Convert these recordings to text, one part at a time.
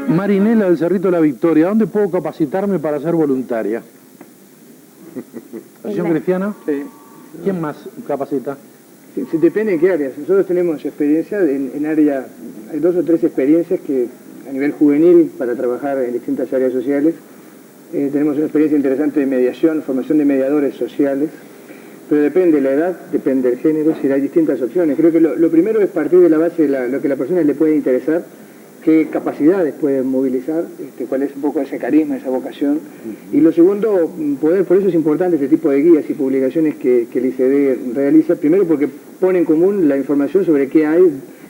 Marinela del Cerrito de la Victoria, ¿dónde puedo capacitarme para ser voluntaria? ¿Acción Cristiana? Sí. ¿Quién más capacita? Sí, depende en qué áreas. Nosotros tenemos experiencia en área, hay 2 o 3 experiencias que a nivel juvenil para trabajar en distintas áreas sociales. Tenemos una experiencia interesante de mediación, formación de mediadores sociales, pero depende de la edad, depende del género, si hay distintas opciones. Creo que lo primero es partir de la base de lo que a la persona le puede interesar, qué capacidades puede movilizar, cuál es un poco ese carisma, esa vocación. Y lo segundo, por eso es importante este tipo de guías y publicaciones que el ICD realiza, primero porque pone en común la información sobre qué hay,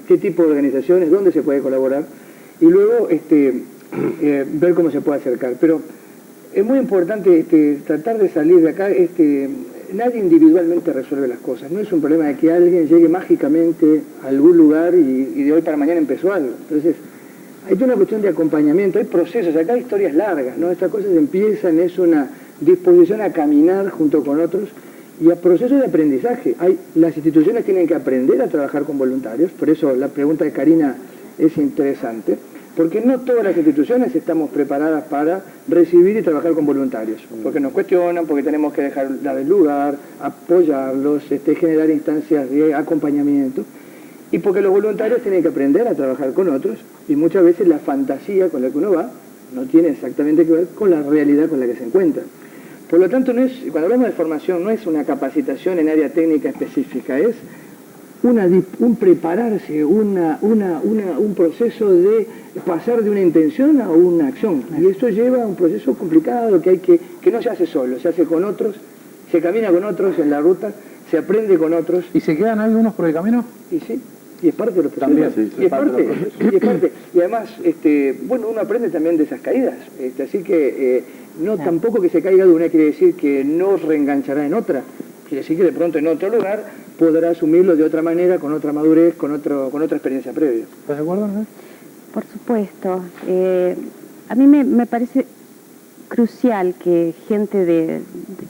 qué tipo de organizaciones, dónde se puede colaborar, y luego ver cómo se puede acercar. Pero es muy importante tratar de salir de acá. Nadie individualmente resuelve las cosas. No es un problema de que alguien llegue mágicamente a algún lugar y de hoy para mañana empezó algo. Entonces, hay toda una cuestión de acompañamiento, hay procesos, acá hay historias largas, ¿no? Estas cosas empiezan, es una disposición a caminar junto con otros y a procesos de aprendizaje. Las instituciones tienen que aprender a trabajar con voluntarios, por eso la pregunta de Karina es interesante, porque no todas las instituciones estamos preparadas para recibir y trabajar con voluntarios, porque nos cuestionan, porque tenemos que dar el lugar, apoyarlos, generar instancias de acompañamiento, y porque los voluntarios tienen que aprender a trabajar con otros, y muchas veces la fantasía con la que uno va no tiene exactamente que ver con la realidad con la que se encuentra. Por lo tanto, cuando hablamos de formación, no es una capacitación en área técnica específica, es un prepararse, un proceso de pasar de una intención a una acción. Y eso lleva a un proceso complicado que no se hace solo, se hace con otros, se camina con otros en la ruta, se aprende con otros. ¿Y se quedan algunos por el camino? Y sí, y es parte de los procesos. También, sí, y es parte. Y además, uno aprende también de esas caídas. Así que tampoco que se caiga de una quiere decir que no reenganchará en otra. Quiere decir que de pronto en otro lugar podrá asumirlo de otra manera, con otra madurez, con otra experiencia previa. ¿Estás de acuerdo, no? Por supuesto. A mí me parece crucial que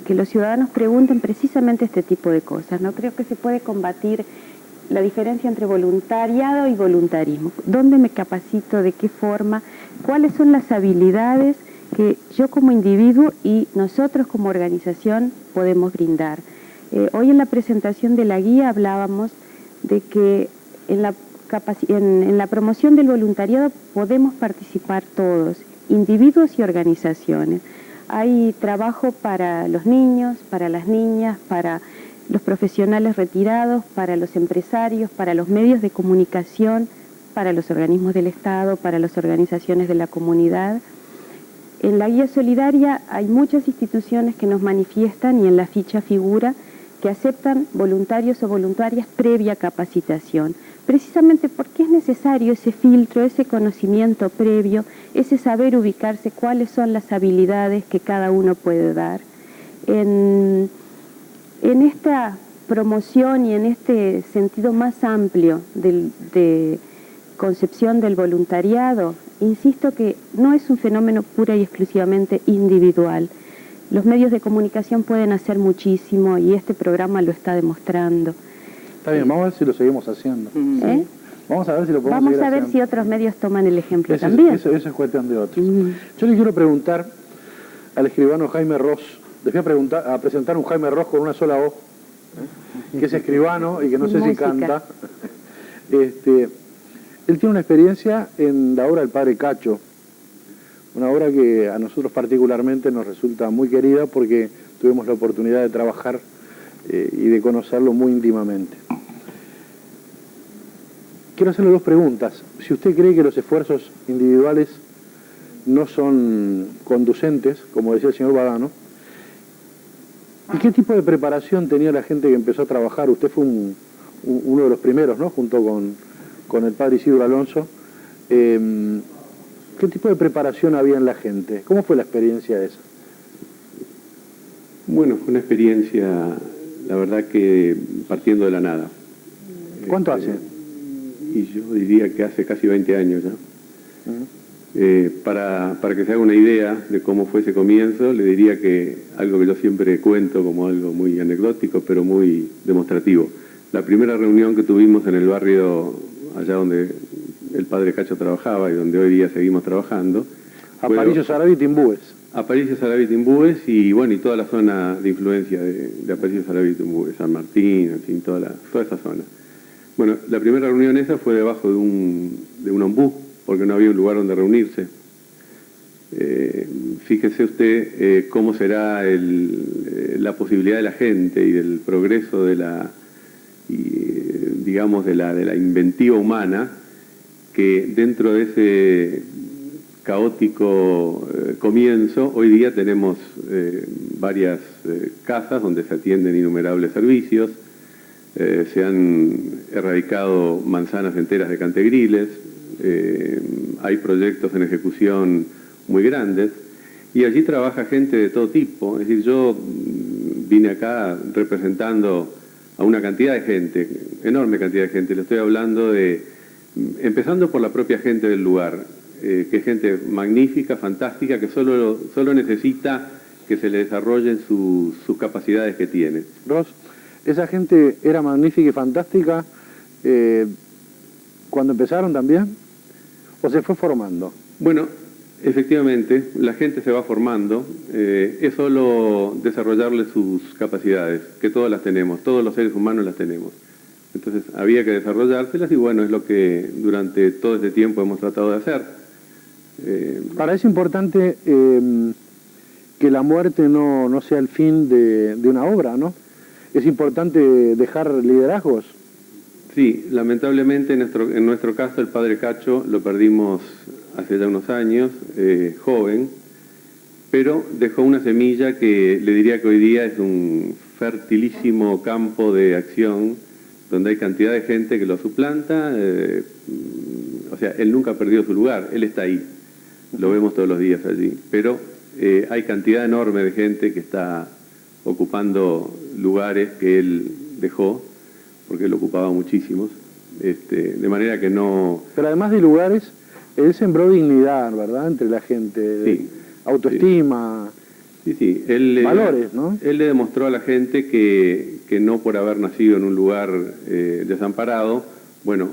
que los ciudadanos pregunten precisamente este tipo de cosas. No creo que se puede combatir la diferencia entre voluntariado y voluntarismo. ¿Dónde me capacito? ¿De qué forma? ¿Cuáles son las habilidades que yo como individuo y nosotros como organización podemos brindar? Hoy en la presentación de la guía hablábamos de que en la promoción del voluntariado podemos participar todos, individuos y organizaciones. Hay trabajo para los niños, para las niñas, para los profesionales retirados, para los empresarios, para los medios de comunicación, para los organismos del Estado, para las organizaciones de la comunidad. En la guía solidaria hay muchas instituciones que nos manifiestan y en la ficha figura que aceptan voluntarios o voluntarias previa capacitación, precisamente porque es necesario ese filtro, ese conocimiento previo, ese saber ubicarse, cuáles son las habilidades que cada uno puede dar. En esta promoción y en este sentido más amplio de concepción del voluntariado, insisto que no es un fenómeno pura y exclusivamente individual. Los medios de comunicación pueden hacer muchísimo y este programa lo está demostrando. Está bien, vamos a ver si lo seguimos haciendo. Vamos a ver si lo podemos seguir haciendo. Si otros medios toman el ejemplo también. Eso es cuestión de otros. Yo le quiero preguntar al escribano Jaime Ross. Les voy a presentar un Jaime Ross con una sola O, que es escribano y que no sé si canta. Él tiene una experiencia en la obra del Padre Cacho, una obra que a nosotros particularmente nos resulta muy querida porque tuvimos la oportunidad de trabajar y de conocerlo muy íntimamente. Quiero hacerle 2 preguntas. Si usted cree que los esfuerzos individuales no son conducentes, como decía el señor Badano, ¿y qué tipo de preparación tenía la gente que empezó a trabajar? Usted fue uno de los primeros, ¿no? Junto con el padre Isidro Alonso. ¿Qué tipo de preparación había en la gente? ¿Cómo fue la experiencia esa? Bueno, fue una experiencia, la verdad que partiendo de la nada. ¿Cuánto hace? Y yo diría que hace casi 20 años ya. Para que se haga una idea de cómo fue ese comienzo, le diría que algo que yo siempre cuento como algo muy anecdótico, pero muy demostrativo. La primera reunión que tuvimos en el barrio allá donde el padre Cacho trabajaba y donde hoy día seguimos trabajando. Aparicio, Saravia y Timbúes. Aparicio, Saravia y Timbúes y bueno, y toda la zona de influencia de Aparicio, Saravia y Timbúes, San Martín, en fin, toda esa zona. Bueno, la primera reunión esa fue debajo de un ombú, porque no había un lugar donde reunirse. Fíjese usted cómo será la posibilidad de la gente y del progreso de la inventiva humana, que dentro de ese caótico comienzo, hoy día tenemos varias casas donde se atienden innumerables servicios, se han erradicado manzanas enteras de cantegriles, hay proyectos en ejecución muy grandes, y allí trabaja gente de todo tipo. Es decir, yo vine acá representando a una cantidad de gente, enorme cantidad de gente. Le estoy hablando empezando por la propia gente del lugar, que es gente magnífica, fantástica, que solo necesita que se le desarrollen sus capacidades que tiene. Ros, esa gente era magnífica y fantástica cuando empezaron también, ¿o se fue formando? Bueno, efectivamente, la gente se va formando, es solo desarrollarle sus capacidades, que todas las tenemos, todos los seres humanos las tenemos. Entonces había que desarrollárselas y bueno, es lo que durante todo este tiempo hemos tratado de hacer. Para eso es importante que la muerte no sea el fin de una obra, ¿no? Es importante dejar liderazgos. Sí, lamentablemente en nuestro caso el padre Cacho lo perdimos hace ya unos años, joven, pero dejó una semilla que le diría que hoy día es un fertilísimo campo de acción, donde hay cantidad de gente que lo suplanta. O sea, él nunca ha perdido su lugar, él está ahí, lo vemos todos los días allí, pero hay cantidad enorme de gente que está ocupando lugares que él dejó, porque él ocupaba muchísimos, de manera que no... Pero además de lugares, él sembró dignidad, ¿verdad?, entre la gente, sí, autoestima, sí. Valores, ¿no? Él le demostró a la gente que no por haber nacido en un lugar desamparado, bueno,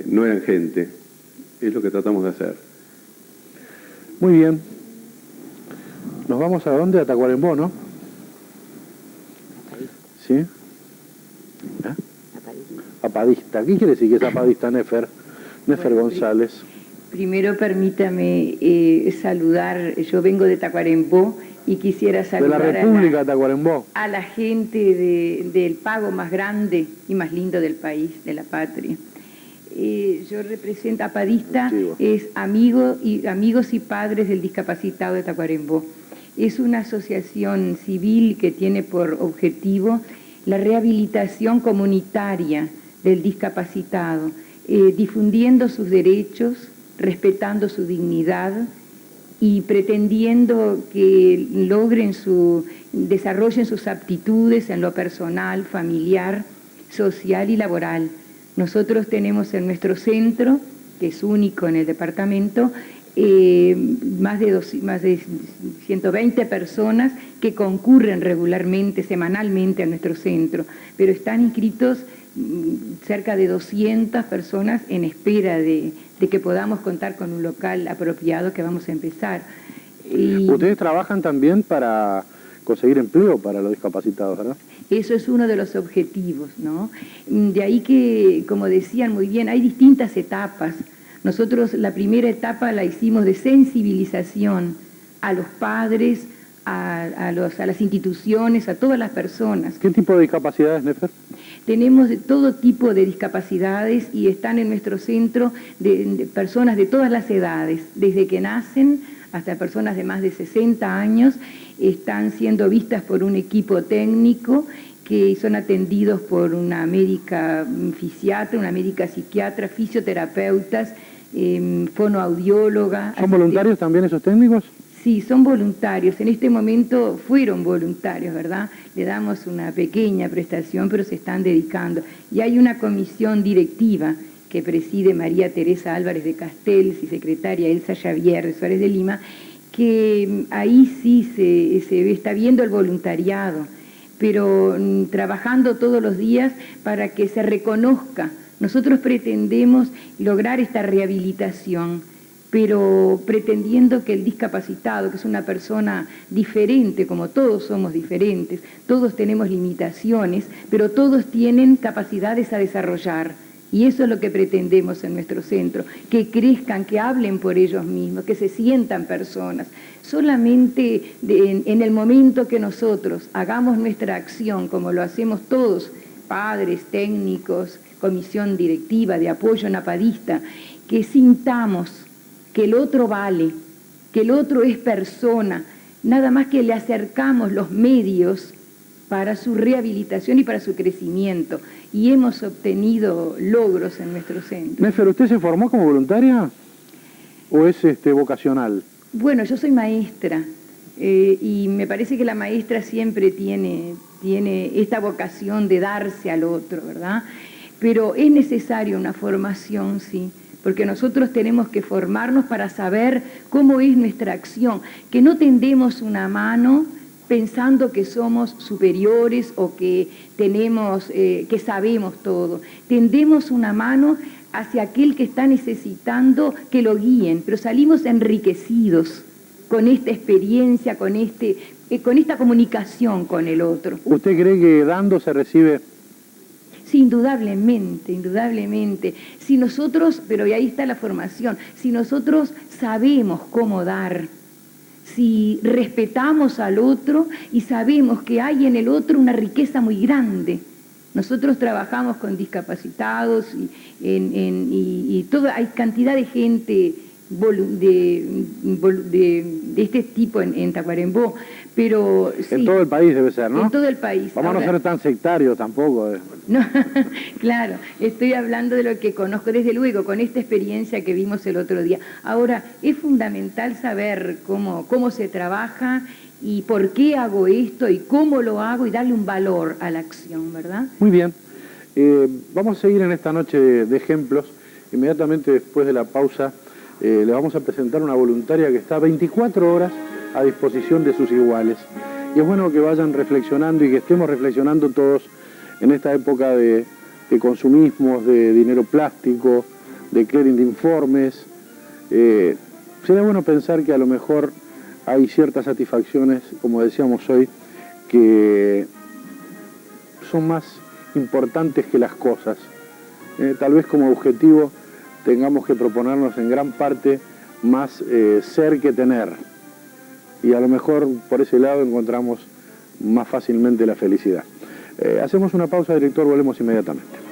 no eran gente. Es lo que tratamos de hacer. Muy bien. ¿Nos vamos a dónde? A Tacuarembó, ¿no? ¿Sí? ¿Eh? Apadista. ¿Qué quiere decir que es apadista, Nefer? Nefer González. Primero permítame saludar, yo vengo de Tacuarembó y quisiera saludar de la República de Tacuarembó, a la gente del pago más grande y más lindo del país, de la patria. Yo represento, Apadista es amigos y padres del discapacitado de Tacuarembó. Es una asociación civil que tiene por objetivo la rehabilitación comunitaria del discapacitado, difundiendo sus derechos, respetando su dignidad y pretendiendo que desarrollen sus aptitudes en lo personal, familiar, social y laboral. Nosotros tenemos en nuestro centro, que es único en el departamento, más de 120 personas que concurren regularmente, semanalmente a nuestro centro, pero están inscritos cerca de 200 personas en espera de que podamos contar con un local apropiado que vamos a empezar. Ustedes trabajan también para conseguir empleo para los discapacitados, ¿verdad? Eso es uno de los objetivos, ¿no? De ahí que, como decían muy bien, hay distintas etapas. Nosotros la primera etapa la hicimos de sensibilización a los padres, a las instituciones, a todas las personas. ¿Qué tipo de discapacidades, Nefer? Tenemos de todo tipo de discapacidades y están en nuestro centro de personas de todas las edades, desde que nacen hasta personas de más de 60 años, están siendo vistas por un equipo técnico que son atendidos por una médica fisiatra, una médica psiquiatra, fisioterapeutas, fonoaudióloga. ¿Son voluntarios también esos técnicos? Sí, son voluntarios. En este momento fueron voluntarios, ¿verdad? Le damos una pequeña prestación, pero se están dedicando. Y hay una comisión directiva que preside María Teresa Álvarez de Castells y secretaria Elsa Xavier de Suárez de Lima, que ahí sí se está viendo el voluntariado, pero trabajando todos los días para que se reconozca. Nosotros pretendemos lograr esta rehabilitación, pero pretendiendo que el discapacitado, que es una persona diferente, como todos somos diferentes, todos tenemos limitaciones, pero todos tienen capacidades a desarrollar. Y eso es lo que pretendemos en nuestro centro, que crezcan, que hablen por ellos mismos, que se sientan personas. Solamente en el momento que nosotros hagamos nuestra acción, como lo hacemos todos, padres, técnicos, comisión directiva de apoyo napadista, que sintamos que el otro vale, que el otro es persona, nada más que le acercamos los medios para su rehabilitación y para su crecimiento. Y hemos obtenido logros en nuestro centro. Nefer, ¿usted se formó como voluntaria o es vocacional? Bueno, yo soy maestra y me parece que la maestra siempre tiene esta vocación de darse al otro, ¿verdad? Pero es necesaria una formación, sí, porque nosotros tenemos que formarnos para saber cómo es nuestra acción, que no tendemos una mano pensando que somos superiores o que tenemos, que sabemos todo. Tendemos una mano hacia aquel que está necesitando que lo guíen, pero salimos enriquecidos con esta experiencia, con esta comunicación con el otro. ¿Usted cree que dando se recibe? Sí, indudablemente, indudablemente. Si nosotros, pero ahí está la formación, si nosotros sabemos cómo dar, si respetamos al otro y sabemos que hay en el otro una riqueza muy grande. Nosotros trabajamos con discapacitados y hay cantidad de gente de este tipo en Tacuarembó, pero sí, en todo el país debe ser, ¿no? En todo el país. Vamos a no ser tan sectarios tampoco. No, claro, estoy hablando de lo que conozco desde luego, con esta experiencia que vimos el otro día. Ahora, es fundamental saber cómo se trabaja y por qué hago esto y cómo lo hago y darle un valor a la acción, ¿verdad? Muy bien. Vamos a seguir en esta noche de ejemplos. Inmediatamente después de la pausa le vamos a presentar una voluntaria que está 24 horas a disposición de sus iguales. Y es bueno que vayan reflexionando y que estemos reflexionando todos en esta época de consumismos, de dinero plástico, de clearing de informes. Sería bueno pensar que a lo mejor hay ciertas satisfacciones, como decíamos hoy, que son más importantes que las cosas. Tal vez como objetivo tengamos que proponernos en gran parte más ser que tener. Y a lo mejor por ese lado encontramos más fácilmente la felicidad. Hacemos una pausa, director, volvemos inmediatamente.